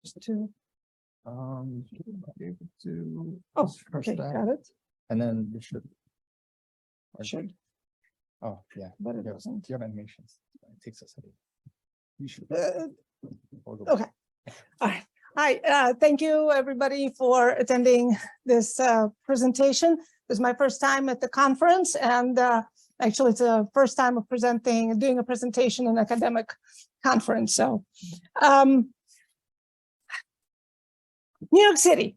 Just to, You should be able to. oh, just press okay, that, got it. And then you should. Should, Oh, yeah. but it You doesn't. have animations. It takes a second. You should. Okay. All right. Hi, thank you everybody for attending this presentation. This is my first time at the conference, and actually it's the first time of doing a presentation in an academic conference. So, New York City.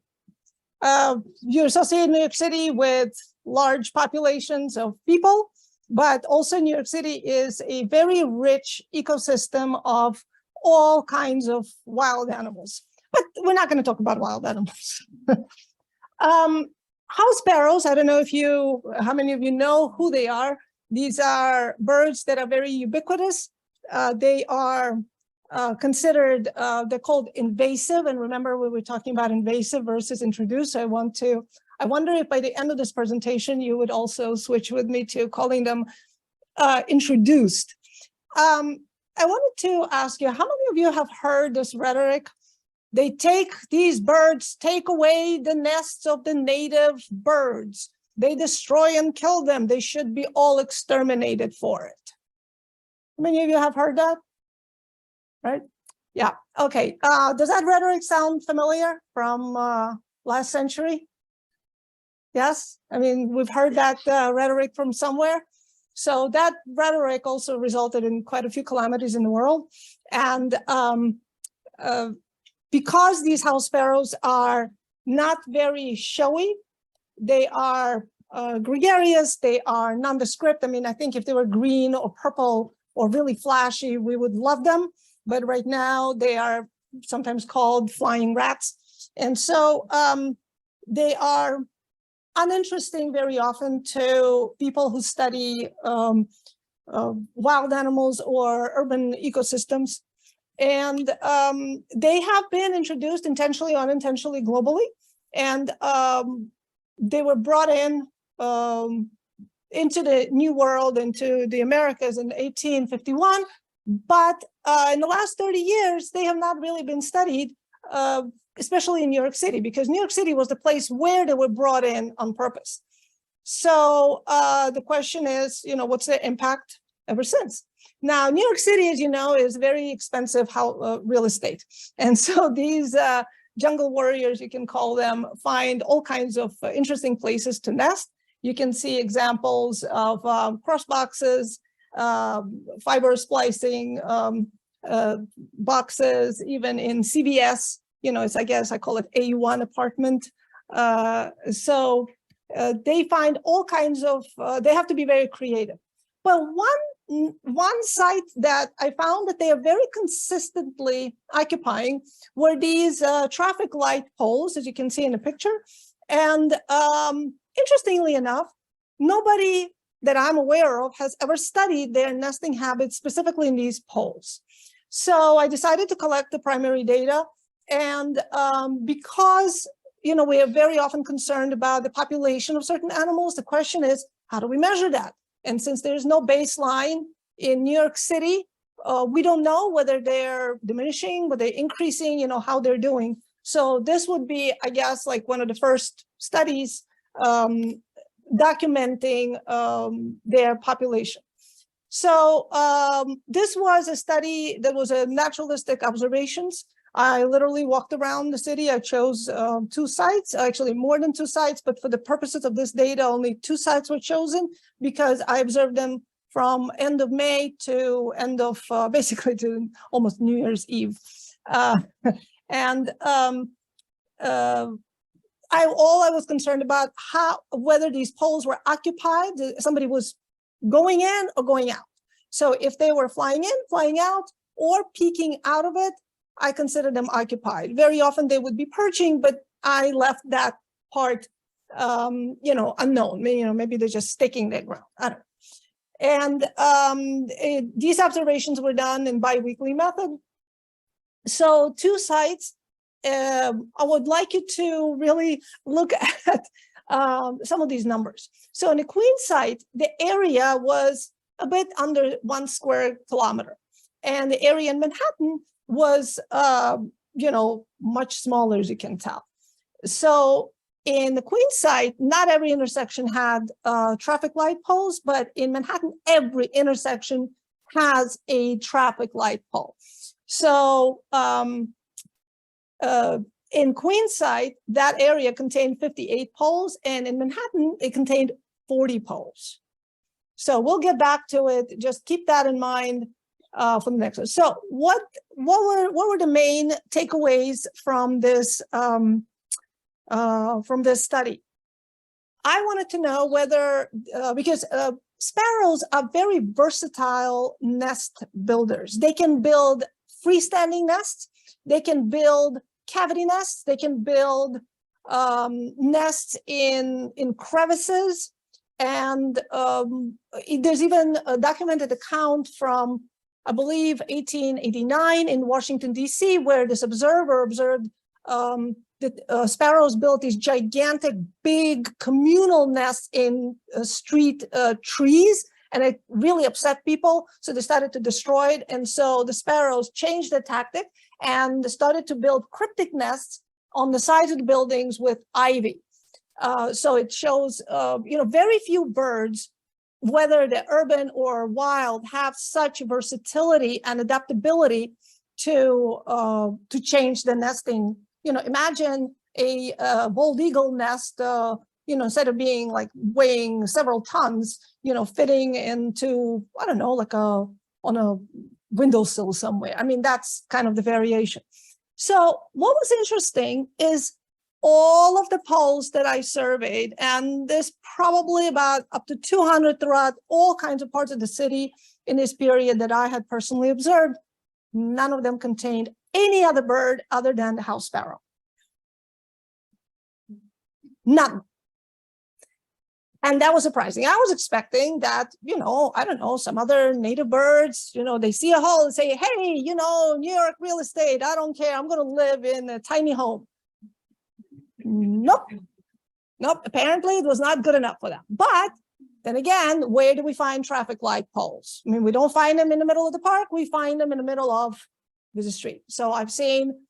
You associate New York City with large populations of people, but also New York City is a very rich ecosystem of all kinds of wild animals. But we're not going to talk about wild animals. House sparrows, I don't know how many of you know who they are. These are birds that are very ubiquitous. They are considered, they're called invasive. And remember, we were talking about invasive versus introduced. I wonder if by the end of this presentation, you would also switch with me to calling them introduced. I wanted to ask you, how many of you have heard this rhetoric? These birds take away the nests of the native birds. They destroy and kill them. They should be all exterminated for it. How many of you have heard that? Right? Yeah, okay. Does that rhetoric sound familiar from last century? Yes, I mean, we've heard that rhetoric from somewhere. So that rhetoric also resulted in quite a few calamities in the world. And because these house sparrows are not very showy, they are gregarious, they are nondescript. I mean, I think if they were green or purple or really flashy, we would love them. But right now they are sometimes called flying rats. And so they are uninteresting very often to people who study wild animals or urban ecosystems. And they have been introduced intentionally or unintentionally globally. And they were brought in into the New World, into the Americas in 1851. But in the last 30 years, they have not really been studied, especially in New York City, because New York City was the place where they were brought in on purpose. So the question is, what's their impact ever since? Now, New York City, as you know, is very expensive real estate. And so these jungle warriors, you can call them, find all kinds of interesting places to nest. You can see examples of cross boxes, fiber splicing boxes, even in CVS, I guess I call it A1 apartment. So they find all kinds of, they have to be very creative. But one site that I found that they are very consistently occupying were these traffic light poles, as you can see in the picture. And interestingly enough, nobody that I'm aware of has ever studied their nesting habits specifically in these poles. So I decided to collect the primary data. And because we are very often concerned about the population of certain animals, the question is, how do we measure that? And since there's no baseline in New York City, we don't know whether they're diminishing, whether they're increasing, how they're doing. So this would be, I guess, like one of the first studies documenting their population. So this was a study that was a naturalistic observations. I literally walked around the city. I chose 2 sites, actually more than 2 sites, but for the purposes of this data, only 2 sites were chosen because I observed them from end of May to end of, basically to almost New Year's Eve. And all I was concerned about whether these poles were occupied, somebody was going in or going out. So if they were flying in, flying out, or peeking out of it, I consider them occupied. Very often they would be perching, but I left that part, unknown. Maybe they're just staking their ground. I don't know. And these observations were done in biweekly method. So 2 sites. I would like you to really look at some of these numbers. So in the Queen site, the area was a bit under 1 square kilometer. And the area in Manhattan was much smaller, as you can tell. So in the queen site, not every intersection had traffic light poles, but in Manhattan, every intersection has a traffic light pole. So in Queen site, that area contained 58 poles, and in Manhattan, it contained 40 poles. So we'll get back to it. Just keep that in mind for the next one. So what were the main takeaways from this study? I wanted to know whether because sparrows are very versatile nest builders. They can build freestanding nests. They can build cavity nests. They can build nests in crevices. And there's even a documented account from, I believe, 1889 in Washington, D.C., where this observer observed that sparrows built these gigantic, big communal nests in street trees, and it really upset people. So they started to destroy it. And so the sparrows changed their tactic and started to build cryptic nests on the sides of the buildings with ivy. So it shows, very few birds, whether they're urban or wild, have such versatility and adaptability to change the nesting. Imagine a bald eagle nest, instead of being like weighing several tons, fitting into, I don't know, like on a windowsill somewhere. I mean, that's kind of the variation. So what was interesting is all of the poles that I surveyed, and there's probably about up to 200 throughout all kinds of parts of the city in this period that I had personally observed, none of them contained any other bird other than the house sparrow. None. And that was surprising. I was expecting that, I don't know, some other native birds, they see a hole and say, hey, New York real estate, I don't care, I'm going to live in a tiny home. Nope. Apparently it was not good enough for them. But then again, where do we find traffic light poles? I mean, we don't find them in the middle of the park. We find them in the middle of the street. So I've seen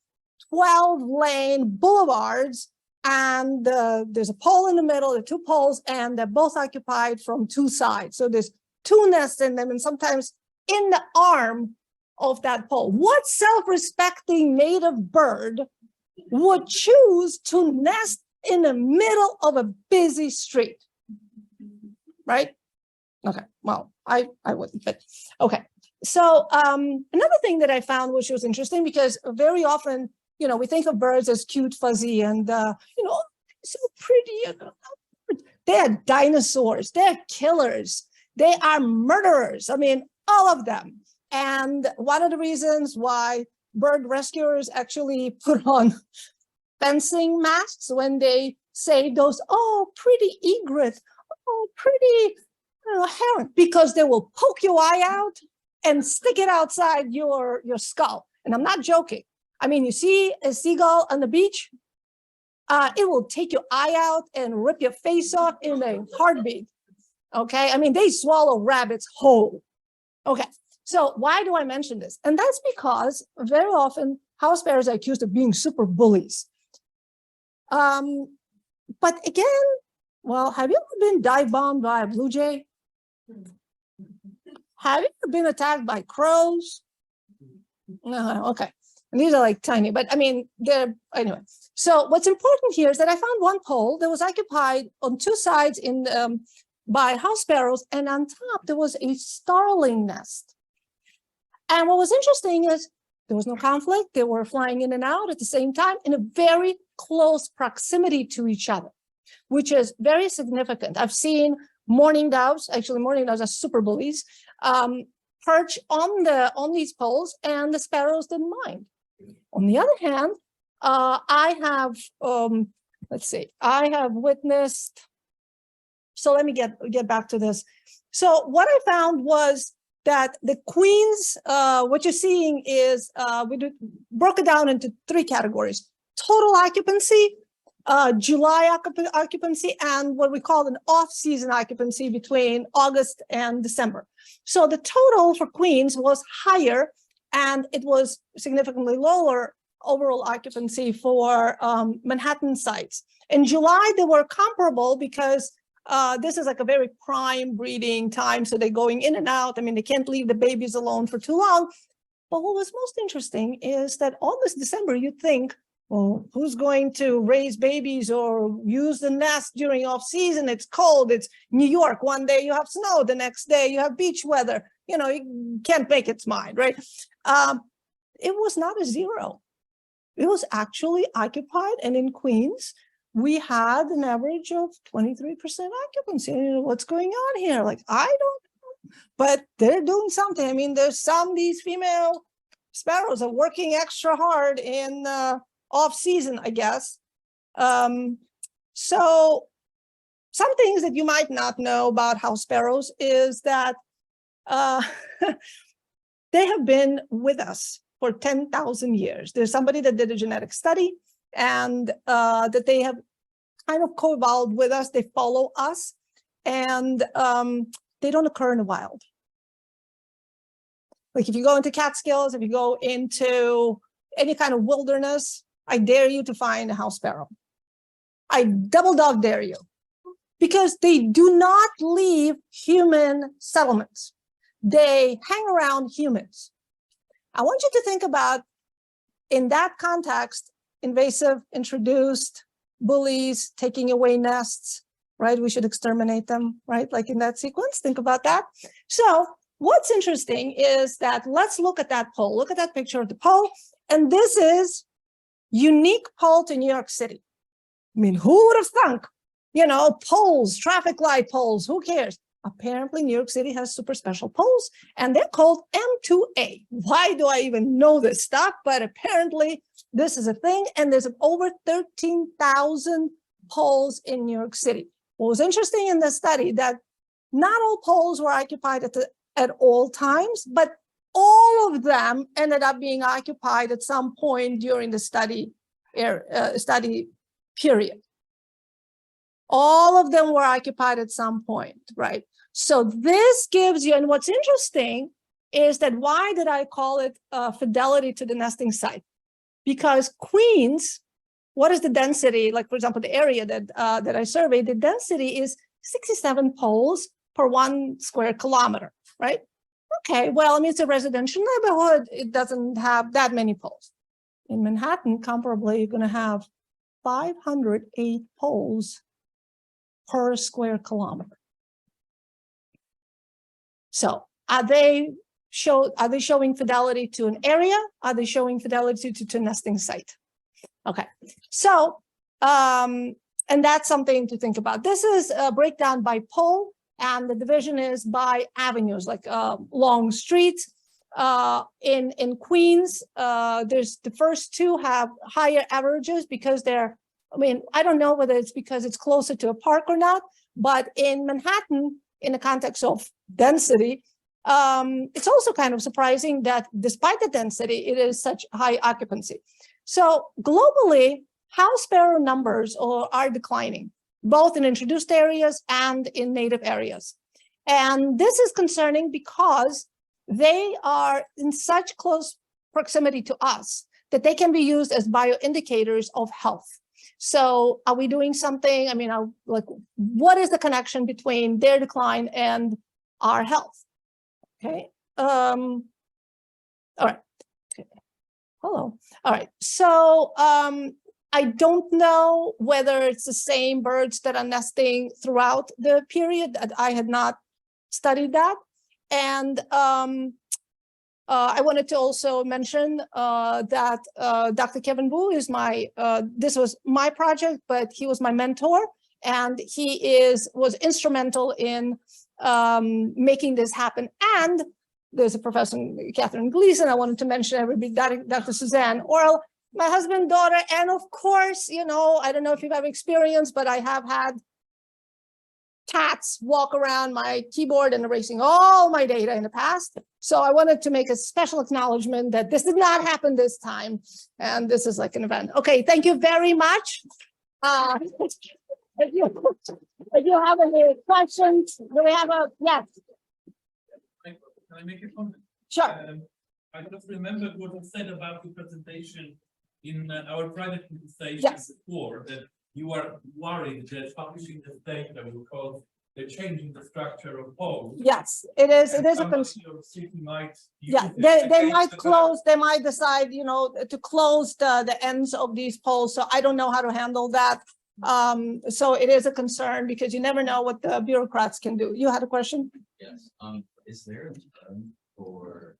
12-lane boulevards, and there's a pole in the middle, there are two poles, and they're both occupied from two sides. So there's two nests in them, and sometimes in the arm of that pole. What self-respecting native bird would choose to nest in the middle of a busy street, right? Okay, well, I wouldn't, but okay. So another thing that I found, which was interesting, because very often, we think of birds as cute, fuzzy, and, so pretty. They're dinosaurs, they're killers, they are murderers. I mean, all of them. And one of the reasons why bird rescuers actually put on fencing masks when they say those, oh, pretty egret, oh, pretty heron, because they will poke your eye out and stick it outside your skull. And I'm not joking. I mean, you see a seagull on the beach, it will take your eye out and rip your face off in a heartbeat. Okay, I mean, they swallow rabbits whole. Okay. So why do I mention this? And that's because very often house sparrows are accused of being super bullies. But again, well, have you ever been dive bombed by a blue jay? Have you ever been attacked by crows? No, okay. And these are like tiny, but I mean, they're anyway. So what's important here is that I found one pole that was occupied on two sides by house sparrows, and on top there was a starling nest. And what was interesting is there was no conflict. They were flying in and out at the same time in a very close proximity to each other, which is very significant. I've seen mourning doves, actually mourning doves are super bullies, perch on these poles, and the sparrows didn't mind. On the other hand, I have, I have witnessed, so let me get back to this. So what I found was that the queens, what you're seeing is, broke it down into three categories: total occupancy, July occupancy, and what we call an off-season occupancy between August and December. So the total for queens was higher, and it was significantly lower overall occupancy for Manhattan sites. In July, they were comparable because this is like a very prime breeding time. So they're going in and out. I mean, they can't leave the babies alone for too long. But what was most interesting is that August, December, you'd think, well, who's going to raise babies or use the nest during off season? It's cold. It's New York. One day you have snow. The next day you have beach weather. You know, you can't make its mind, right? It was not a zero. It was actually occupied. And in Queens, we had an average of 23% occupancy. You know, what's going on here? Like, I don't know, but they're doing something. I mean, there's these female sparrows are working extra hard in off season, I guess. So some things that you might not know about house sparrows is that they have been with us for 10,000 years. There's somebody that did a genetic study and that they have kind of co-evolved with us. They follow us and they don't occur in the wild. Like if you go into Catskills, if you go into any kind of wilderness, I dare you to find a house sparrow. I double dog dare you, because they do not leave human settlements. They hang around humans. I want you to think about, in that context, invasive, introduced, bullies, taking away nests, right? We should exterminate them, right? Like in that sequence, think about that. So what's interesting is that let's look at that pole. Look at that picture of the pole. And this is unique pole to New York City. I mean, who would have thunk? You know, poles, traffic light poles, who cares? Apparently, New York City has super special poles, and they're called M2A. Why do I even know this stuff? But apparently, this is a thing, and there's over 13,000 poles in New York City. What was interesting in the study that not all poles were occupied at all times, but all of them ended up being occupied at some point during the study period. All of them were occupied at some point, right? So this gives you, and what's interesting is that why did I call it fidelity to the nesting site? Because Queens, what is the density? Like, for example, the area that I surveyed, the density is 67 poles per 1 square kilometer, right? Okay, well, I mean, it's a residential neighborhood. It doesn't have that many poles. In Manhattan, comparably, you're going to have 508 poles per square kilometer. So are they showing fidelity to an area? Are they showing fidelity to a nesting site? Okay, so, and that's something to think about. This is a breakdown by pole, and the division is by avenues, like long streets. In Queens, there's the first two have higher averages because they're, I mean, I don't know whether it's because it's closer to a park or not, but in Manhattan, in the context of density, it's also kind of surprising that despite the density, it is such high occupancy. So globally, house sparrow numbers are declining, both in introduced areas and in native areas. And this is concerning because they are in such close proximity to us that they can be used as bioindicators of health. So are we doing something? I mean, like, what is the connection between their decline and our health? Okay. All right. Okay. Hello. All right. So I don't know whether it's the same birds that are nesting throughout the period. That I had not studied that. And I wanted to also mention that Dr. Kevin Wu is this was my project, but he was my mentor, and he was instrumental in making this happen. And there's a professor, Catherine Gleason, I wanted to mention everybody, Dr. Suzanne Orl, my husband, daughter, and of course, you know, I don't know if you've ever experienced, but I have had cats walk around my keyboard and erasing all my data in the past. So I wanted to make a special acknowledgement that this did not happen this time. And this is like an event. Okay, thank you very much. If you have any questions, do we have yes? Can I make a comment? Sure. I just remembered what I said about the presentation in our private conversation Yes. before that you are worried that publishing this data will cause the changing the structure of polls. Yes, it is a Somebody concern. in your city might Yeah, use it they against might the close, they might decide, you know, to close the ends of these polls. So I don't know how to handle that. So it is a concern because you never know what the bureaucrats can do. You had a question? Yes, is there a term for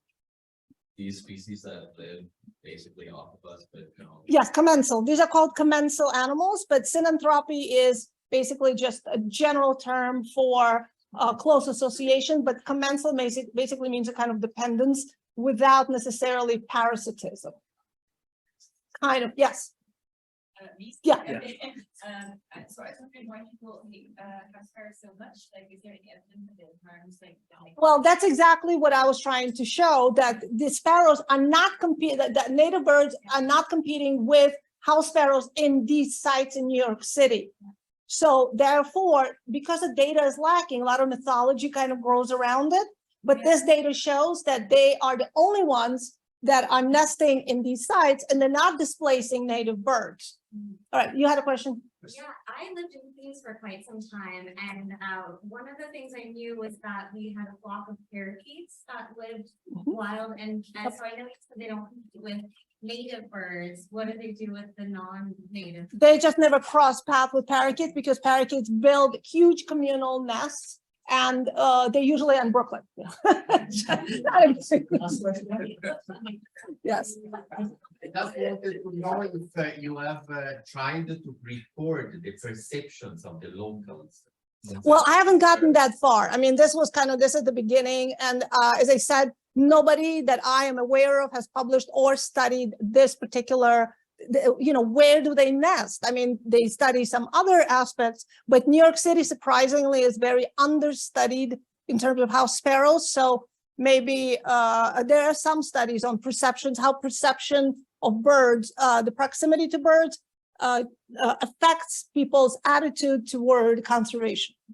these species that live basically off of us, but no? Yes, commensal. These are called commensal animals, but synanthropy is basically just a general term for close association, but commensal basically means a kind of dependence without necessarily parasitism. Kind of, yes. Yeah. So I was wondering why people have sparrows so much. Like, is there any evidence that it harms like? Well, that's exactly what I was trying to show, that the sparrows are not competing, that native birds are not competing with house sparrows in these sites in New York City. So therefore, because the data is lacking, a lot of mythology kind of grows around it. But this data shows that they are the only ones that are nesting in these sites and they're not displacing native birds. All right, you had a question? Yeah, I lived in Queens for quite some time, and one of the things I knew was that we had a flock of parakeets that lived wild, and so I know you said they don't compete with native birds. What do they do with the non-native? They just never cross paths with parakeets because parakeets build huge communal nests, and they're usually in Brooklyn. Yes. I just wanted to know if you have tried to record the perceptions of the locals. Well, I haven't gotten that far. I mean, this is the beginning. And as I said, nobody that I am aware of has published or studied this particular, where do they nest? I mean, they study some other aspects, but New York City, surprisingly, is very understudied in terms of house sparrows. So maybe there are some studies on perceptions, how perception of birds, the proximity to birds affects people's attitude toward conservation.